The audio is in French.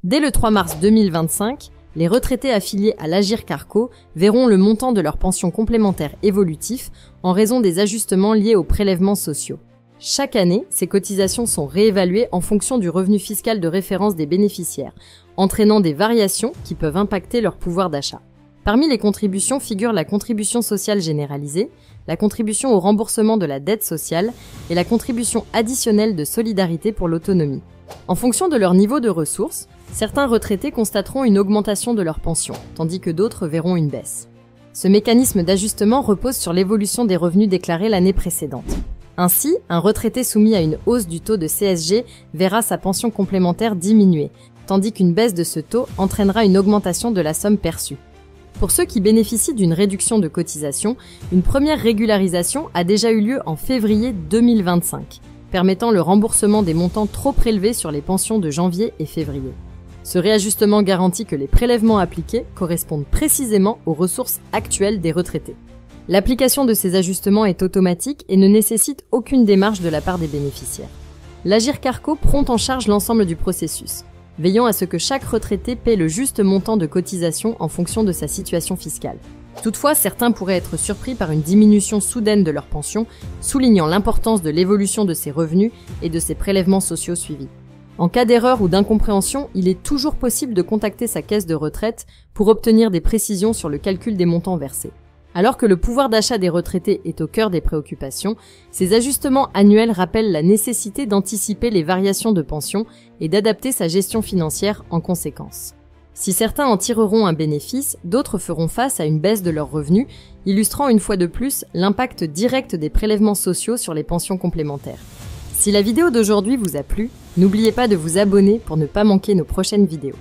Dès le 3 mars 2025, les retraités affiliés à l'Agirc-Arrco verront le montant de leur pension complémentaire évolutif en raison des ajustements liés aux prélèvements sociaux. Chaque année, ces cotisations sont réévaluées en fonction du revenu fiscal de référence des bénéficiaires, entraînant des variations qui peuvent impacter leur pouvoir d'achat. Parmi les contributions figurent la contribution sociale généralisée, la contribution au remboursement de la dette sociale et la contribution additionnelle de solidarité pour l'autonomie. En fonction de leur niveau de ressources, certains retraités constateront une augmentation de leur pension, tandis que d'autres verront une baisse. Ce mécanisme d'ajustement repose sur l'évolution des revenus déclarés l'année précédente. Ainsi, un retraité soumis à une hausse du taux de CSG verra sa pension complémentaire diminuer, tandis qu'une baisse de ce taux entraînera une augmentation de la somme perçue. Pour ceux qui bénéficient d'une réduction de cotisation, une première régularisation a déjà eu lieu en février 2025, permettant le remboursement des montants trop prélevés sur les pensions de janvier et février. Ce réajustement garantit que les prélèvements appliqués correspondent précisément aux ressources actuelles des retraités. L'application de ces ajustements est automatique et ne nécessite aucune démarche de la part des bénéficiaires. L'Agirc-Arrco prend en charge l'ensemble du processus, veillant à ce que chaque retraité paie le juste montant de cotisation en fonction de sa situation fiscale. Toutefois, certains pourraient être surpris par une diminution soudaine de leur pension, soulignant l'importance de l'évolution de ces revenus et de ces prélèvements sociaux suivis. En cas d'erreur ou d'incompréhension, il est toujours possible de contacter sa caisse de retraite pour obtenir des précisions sur le calcul des montants versés. Alors que le pouvoir d'achat des retraités est au cœur des préoccupations, ces ajustements annuels rappellent la nécessité d'anticiper les variations de pension et d'adapter sa gestion financière en conséquence. Si certains en tireront un bénéfice, d'autres feront face à une baisse de leurs revenus, illustrant une fois de plus l'impact direct des prélèvements sociaux sur les pensions complémentaires. Si la vidéo d'aujourd'hui vous a plu, n'oubliez pas de vous abonner pour ne pas manquer nos prochaines vidéos.